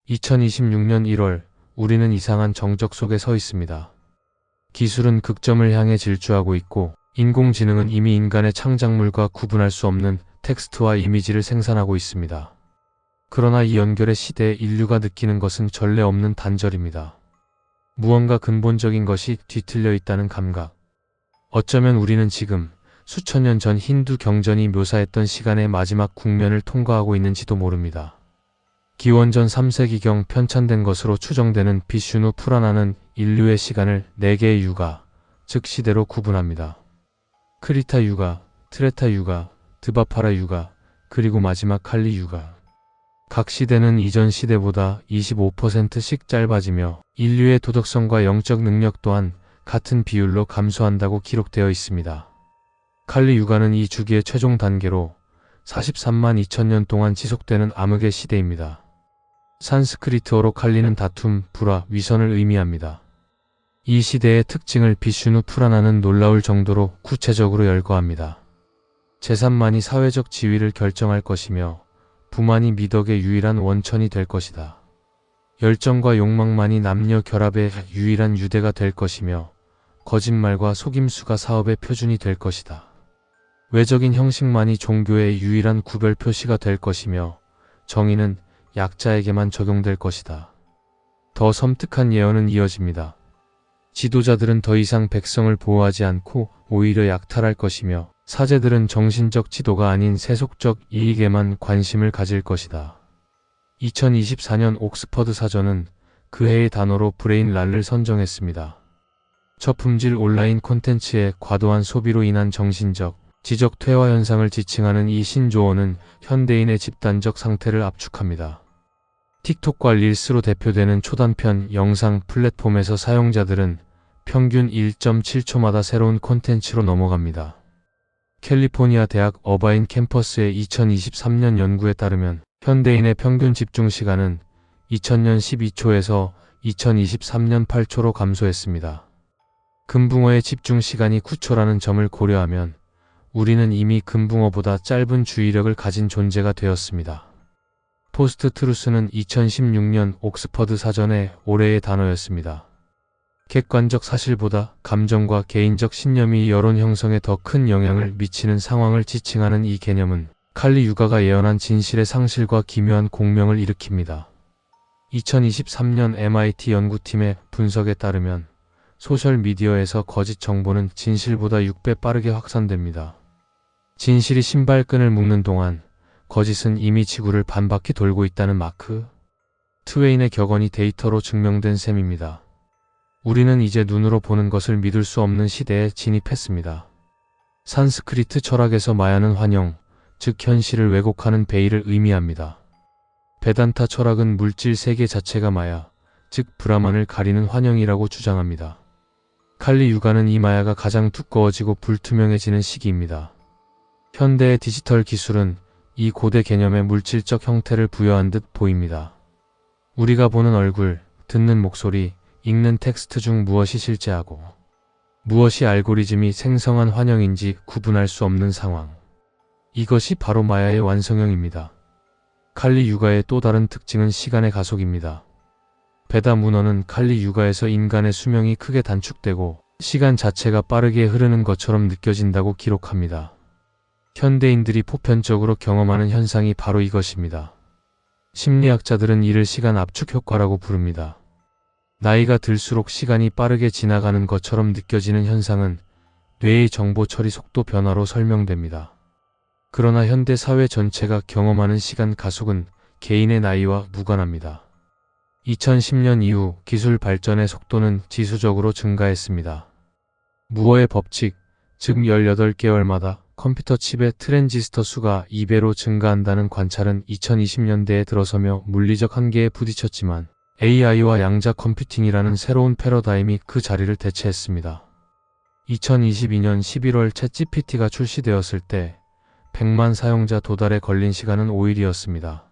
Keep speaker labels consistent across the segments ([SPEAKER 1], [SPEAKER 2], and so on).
[SPEAKER 1] 2026년 1월, 우리는 이상한 정적 속에 서 있습니다. 기술은 극점을 향해 질주하고 있고, 인공지능은 이미 인간의 창작물과 구분할 수 없는 텍스트와 이미지를 생산하고 있습니다. 그러나 이 연결의 시대에 인류가 느끼는 것은 전례 없는 단절입니다. 무언가 근본적인 것이 뒤틀려 있다는 감각. 어쩌면 우리는 지금 수천 년 전 힌두 경전이 묘사했던 시간의 마지막 국면을 통과하고 있는지도 모릅니다. 기원전 3세기경 편찬된 것으로 추정되는 비슈누 푸라나는 인류의 시간을 4개의 유가, 즉 시대로 구분합니다. 크리타 유가, 트레타 유가, 드바파라 유가, 그리고 마지막 칼리 유가. 각 시대는 이전 시대보다 25%씩 짧아지며 인류의 도덕성과 영적 능력 또한 같은 비율로 감소한다고 기록되어 있습니다. 칼리 유가는 이 주기의 최종 단계로 43만 2천년 동안 지속되는 암흑의 시대입니다. 산스크리트어로 칼리는 다툼, 불화, 위선을 의미합니다. 이 시대의 특징을 비슈누 푸라나는 놀라울 정도로 구체적으로 열거합니다. 재산만이 사회적 지위를 결정할 것이며 부만이 미덕의 유일한 원천이 될 것이다. 열정과 욕망만이 남녀 결합의 유일한 유대가 될 것이며 거짓말과 속임수가 사업의 표준이 될 것이다. 외적인 형식만이 종교의 유일한 구별 표시가 될 것이며 정의는 약자에게만 적용될 것이다. 더 섬뜩한 예언은 이어집니다. 지도자들은 더 이상 백성을 보호하지 않고 오히려 약탈할 것이며 사제들은 정신적 지도가 아닌 세속적 이익에만 관심을 가질 것이다. 2024년 옥스퍼드 사전은 그 해의 단어로 브레인 랄을 선정했습니다. 저품질 온라인 콘텐츠의 과도한 소비로 인한 정신적, 지적 퇴화 현상을 지칭하는 이 신조어는 현대인의 집단적 상태를 압축합니다. 틱톡과 릴스로 대표되는 초단편 영상 플랫폼에서 사용자들은 평균 1.7초마다 새로운 콘텐츠로 넘어갑니다. 캘리포니아 대학 어바인 캠퍼스의 2023년 연구에 따르면 현대인의 평균 집중 시간은 2000년 12초에서 2023년 8초로 감소했습니다. 금붕어의 집중 시간이 9초라는 점을 고려하면 우리는 이미 금붕어보다 짧은 주의력을 가진 존재가 되었습니다. 포스트 트루스는 2016년 옥스퍼드 사전의 올해의 단어였습니다. 객관적 사실보다 감정과 개인적 신념이 여론 형성에 더 큰 영향을 미치는 상황을 지칭하는 이 개념은 칼리 유가가 예언한 진실의 상실과 기묘한 공명을 일으킵니다. 2023년 MIT 연구팀의 분석에 따르면 소셜미디어에서 거짓 정보는 진실보다 6배 빠르게 확산됩니다. 진실이 신발끈을 묶는 동안 거짓은 이미 지구를 반바퀴 돌고 있다는 마크 트웨인의 격언이 데이터로 증명된 셈입니다. 우리는 이제 눈으로 보는 것을 믿을 수 없는 시대에 진입했습니다. 산스크리트 철학에서 마야는 환영, 즉 현실을 왜곡하는 베일을 의미합니다. 베단타 철학은 물질 세계 자체가 마야, 즉 브라만을 가리는 환영이라고 주장합니다. 칼리 유가는 이 마야가 가장 두꺼워지고 불투명해지는 시기입니다. 현대의 디지털 기술은 이 고대 개념에 물질적 형태를 부여한 듯 보입니다. 우리가 보는 얼굴, 듣는 목소리, 읽는 텍스트 중 무엇이 실제하고 무엇이 알고리즘이 생성한 환영인지 구분할 수 없는 상황. 이것이 바로 마야의 완성형입니다. 칼리 유가의 또 다른 특징은 시간의 가속입니다. 베다 문헌은 칼리 유가에서 인간의 수명이 크게 단축되고 시간 자체가 빠르게 흐르는 것처럼 느껴진다고 기록합니다. 현대인들이 보편적으로 경험하는 현상이 바로 이것입니다. 심리학자들은 이를 시간 압축 효과라고 부릅니다. 나이가 들수록 시간이 빠르게 지나가는 것처럼 느껴지는 현상은 뇌의 정보 처리 속도 변화로 설명됩니다. 그러나 현대 사회 전체가 경험하는 시간 가속은 개인의 나이와 무관합니다. 2010년 이후 기술 발전의 속도는 지수적으로 증가했습니다. 무어의 법칙, 즉 18개월마다 컴퓨터 칩의 트랜지스터 수가 2배로 증가한다는 관찰은 2020년대에 들어서며 물리적 한계에 부딪혔지만 AI와 양자 컴퓨팅이라는 새로운 패러다임이 그 자리를 대체했습니다. 2022년 11월 챗GPT가 출시되었을 때 100만 사용자 도달에 걸린 시간은 5일이었습니다.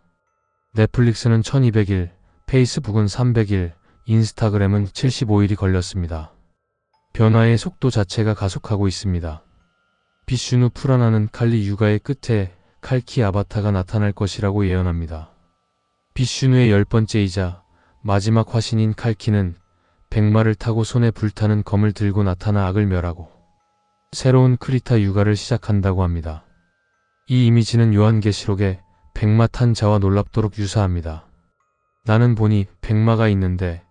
[SPEAKER 1] 넷플릭스는 1200일, 페이스북은 300일, 인스타그램은 75일이 걸렸습니다. 변화의 속도 자체가 가속하고 있습니다. 비슈누 푸라나는 칼리 유가의 끝에 칼키 아바타가 나타날 것이라고 예언합니다. 비슈누의 10번째이자 마지막 화신인 칼키는 백마를 타고 손에 불타는 검을 들고 나타나 악을 멸하고 새로운 크리타 육아를 시작한다고 합니다. 이 이미지는 요한계시록의 백마 탄 자와 놀랍도록 유사합니다. 나는 보니 백마가 있는데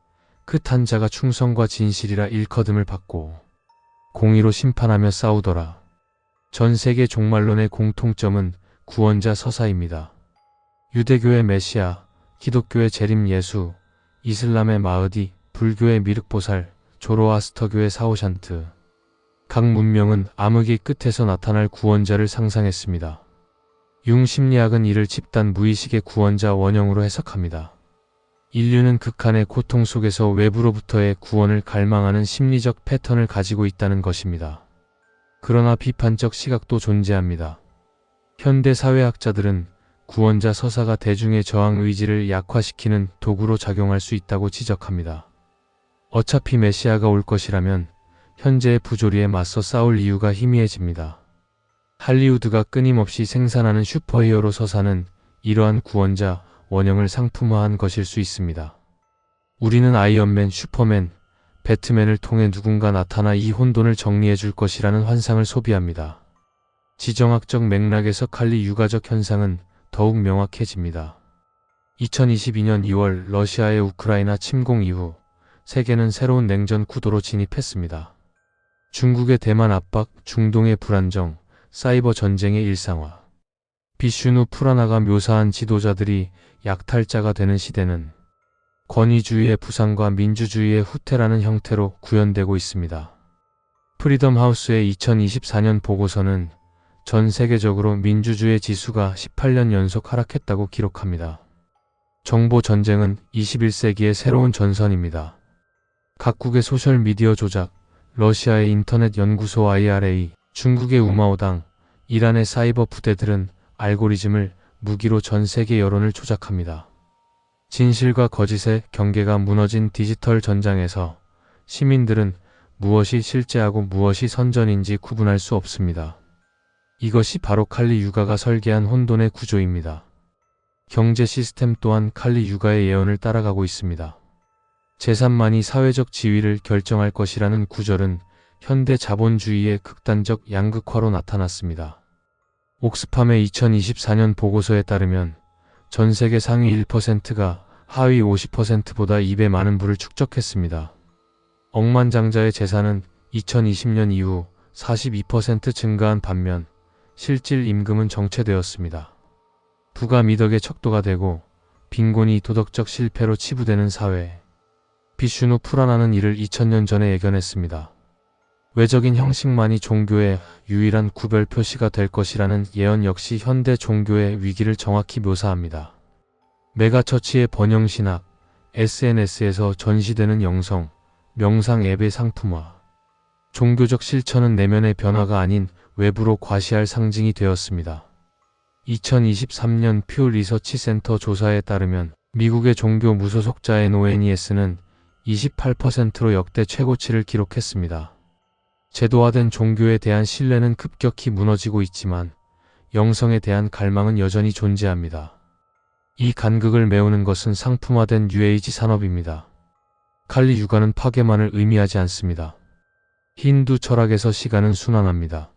[SPEAKER 1] 그 탄 자가 충성과 진실이라 일컬음을 받고 공의로 심판하며 싸우더라. 전 세계 종말론의 공통점은 구원자 서사입니다. 유대교의 메시아, 기독교의 재림 예수, 이슬람의 마흐디, 불교의 미륵보살, 조로아스터교의 사오샨트. 각 문명은 암흑의 끝에서 나타날 구원자를 상상했습니다. 융 심리학은 이를 집단 무의식의 구원자 원형으로 해석합니다. 인류는 극한의 고통 속에서 외부로부터의 구원을 갈망하는 심리적 패턴을 가지고 있다는 것입니다. 그러나 비판적 시각도 존재합니다. 현대 사회학자들은 구원자 서사가 대중의 저항 의지를 약화시키는 도구로 작용할 수 있다고 지적합니다. 어차피 메시아가 올 것이라면 현재의 부조리에 맞서 싸울 이유가 희미해집니다. 할리우드가 끊임없이 생산하는 슈퍼히어로 서사는 이러한 구원자 원형을 상품화한 것일 수 있습니다. 우리는 아이언맨, 슈퍼맨, 배트맨을 통해 누군가 나타나 이 혼돈을 정리해 줄 것이라는 환상을 소비합니다. 지정학적 맥락에서 칼리 육아적 현상은 더욱 명확해집니다. 2022년 2월 러시아의 우크라이나 침공 이후 세계는 새로운 냉전 구도로 진입했습니다. 중국의 대만 압박, 중동의 불안정, 사이버 전쟁의 일상화. 비슈누 푸라나가 묘사한 지도자들이 약탈자가 되는 시대는 권위주의의 부상과 민주주의의 후퇴라는 형태로 구현되고 있습니다. 프리덤 하우스의 2024년 보고서는 전 세계적으로 민주주의 지수가 18년 연속 하락했다고 기록합니다. 정보 전쟁은 21세기의 새로운 전선입니다. 각국의 소셜미디어 조작, 러시아의 인터넷 연구소 IRA, 중국의 우마오당, 이란의 사이버 부대들은 알고리즘을 무기로 전 세계 여론을 조작합니다. 진실과 거짓의 경계가 무너진 디지털 전장에서 시민들은 무엇이 실제하고 무엇이 선전인지 구분할 수 없습니다. 이것이 바로 칼리 유가가 설계한 혼돈의 구조입니다. 경제 시스템 또한 칼리 유가의 예언을 따라가고 있습니다. 재산만이 사회적 지위를 결정할 것이라는 구절은 현대 자본주의의 극단적 양극화로 나타났습니다. 옥스팜의 2024년 보고서에 따르면 전 세계 상위 1%가 하위 50%보다 2배 많은 부를 축적했습니다. 억만장자의 재산은 2020년 이후 42% 증가한 반면 실질 임금은 정체되었습니다. 부가 미덕의 척도가 되고 빈곤이 도덕적 실패로 치부되는 사회. 비슈누 푸라나는 이를 2000년 전에 예견했습니다. 외적인 형식만이 종교의 유일한 구별 표시가 될 것이라는 예언 역시 현대 종교의 위기를 정확히 묘사합니다. 메가처치의 번영신학, SNS에서 전시되는 영성, 명상 앱의 상품화. 종교적 실천은 내면의 변화가 아닌 외부로 과시할 상징이 되었습니다. 2023년 퓨 리서치 센터 조사에 따르면 미국의 종교 무소속자 NONES는 28%로 역대 최고치를 기록했습니다. 제도화된 종교에 대한 신뢰는 급격히 무너지고 있지만 영성에 대한 갈망은 여전히 존재합니다. 이 간극을 메우는 것은 상품화된 뉴에이지 산업입니다. 칼리 유가는 파괴만을 의미하지 않습니다. 힌두 철학에서 시간은 순환합니다.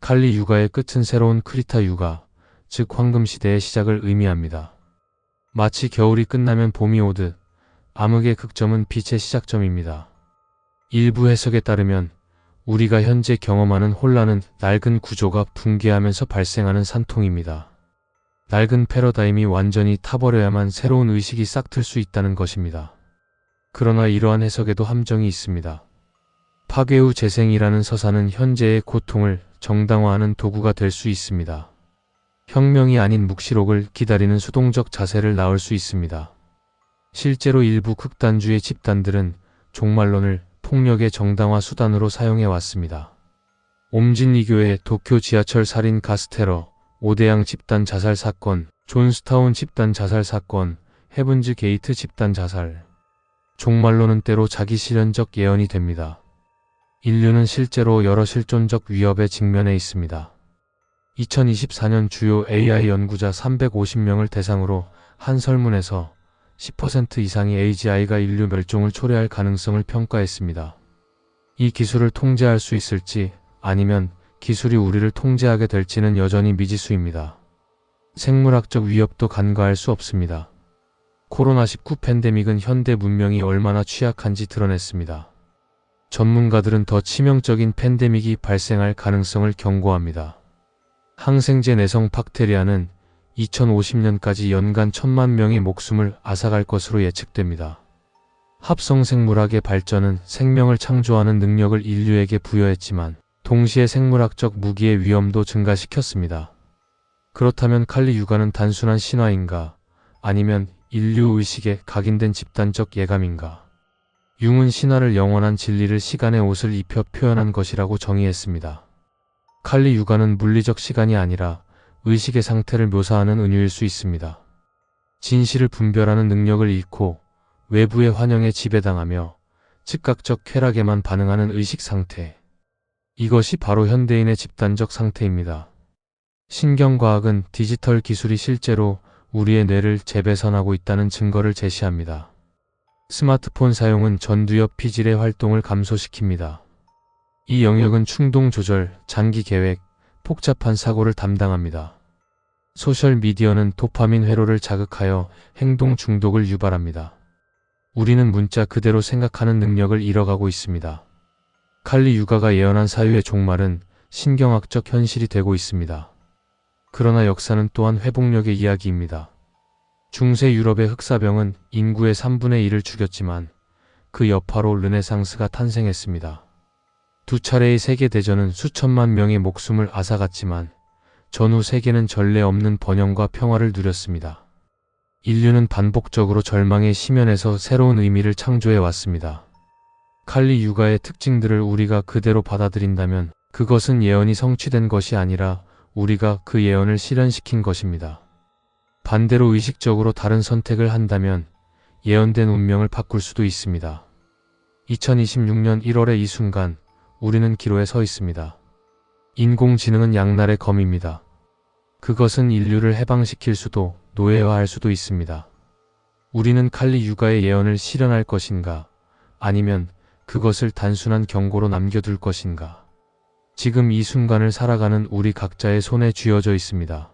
[SPEAKER 1] 칼리 유가의 끝은 새로운 크리타 유가, 즉 황금시대의 시작을 의미합니다. 마치 겨울이 끝나면 봄이 오듯 암흑의 극점은 빛의 시작점입니다. 일부 해석에 따르면 우리가 현재 경험하는 혼란은 낡은 구조가 붕괴하면서 발생하는 산통입니다. 낡은 패러다임이 완전히 타버려야만 새로운 의식이 싹틀 수 있다는 것입니다. 그러나 이러한 해석에도 함정이 있습니다. 파괴 후 재생이라는 서사는 현재의 고통을 정당화하는 도구가 될 수 있습니다. 혁명이 아닌 묵시록을 기다리는 수동적 자세를 낳을 수 있습니다. 실제로 일부 극단주의 집단들은 종말론을 폭력의 정당화 수단으로 사용해 왔습니다. 옴진리교의 도쿄 지하철 살인 가스 테러, 오대양 집단 자살 사건, 존스타운 집단 자살 사건, 헤븐즈 게이트 집단 자살. 종말론은 때로 자기 실현적 예언이 됩니다. 인류는 실제로 여러 실존적 위협에 직면해 있습니다. 2024년 주요 AI 연구자 350명을 대상으로 한 설문에서 10% 이상의 AGI가 인류 멸종을 초래할 가능성을 평가했습니다. 이 기술을 통제할 수 있을지 아니면 기술이 우리를 통제하게 될지는 여전히 미지수입니다. 생물학적 위협도 간과할 수 없습니다. 코로나19 팬데믹은 현대 문명이 얼마나 취약한지 드러냈습니다. 전문가들은 더 치명적인 팬데믹이 발생할 가능성을 경고합니다. 항생제 내성 박테리아는 2050년까지 연간 1,000만 명의 목숨을 앗아갈 것으로 예측됩니다. 합성생물학의 발전은 생명을 창조하는 능력을 인류에게 부여했지만 동시에 생물학적 무기의 위험도 증가시켰습니다. 그렇다면 칼리 육아는 단순한 신화인가? 아니면 인류 의식에 각인된 집단적 예감인가? 융은 신화를 영원한 진리를 시간의 옷을 입혀 표현한 것이라고 정의했습니다. 칼리 육아는 물리적 시간이 아니라 의식의 상태를 묘사하는 은유일 수 있습니다. 진실을 분별하는 능력을 잃고 외부의 환영에 지배당하며 즉각적 쾌락에만 반응하는 의식 상태. 이것이 바로 현대인의 집단적 상태입니다. 신경과학은 디지털 기술이 실제로 우리의 뇌를 재배선하고 있다는 증거를 제시합니다. 스마트폰 사용은 전두엽 피질의 활동을 감소시킵니다. 이 영역은 충동 조절, 장기 계획, 복잡한 사고를 담당합니다. 소셜미디어는 도파민 회로를 자극하여 행동 중독을 유발합니다. 우리는 문자 그대로 생각하는 능력을 잃어가고 있습니다. 칼리 육아가 예언한 사유의 종말은 신경학적 현실이 되고 있습니다. 그러나 역사는 또한 회복력의 이야기입니다. 중세 유럽의 흑사병은 인구의 3분의 1을 죽였지만 그 여파로 르네상스가 탄생했습니다. 두 차례의 세계대전은 수천만 명의 목숨을 앗아갔지만 전후 세계는 전례 없는 번영과 평화를 누렸습니다. 인류는 반복적으로 절망의 심연에서 새로운 의미를 창조해 왔습니다. 칼리 육아의 특징들을 우리가 그대로 받아들인다면 그것은 예언이 성취된 것이 아니라 우리가 그 예언을 실현시킨 것입니다. 반대로 의식적으로 다른 선택을 한다면 예언된 운명을 바꿀 수도 있습니다. 2026년 1월의 이 순간 우리는 기로에 서 있습니다. 인공지능은 양날의 검입니다. 그것은 인류를 해방시킬 수도 노예화할 수도 있습니다. 우리는 칼리 육아의 예언을 실현할 것인가? 아니면 그것을 단순한 경고로 남겨둘 것인가? 지금 이 순간을 살아가는 우리 각자의 손에 쥐어져 있습니다.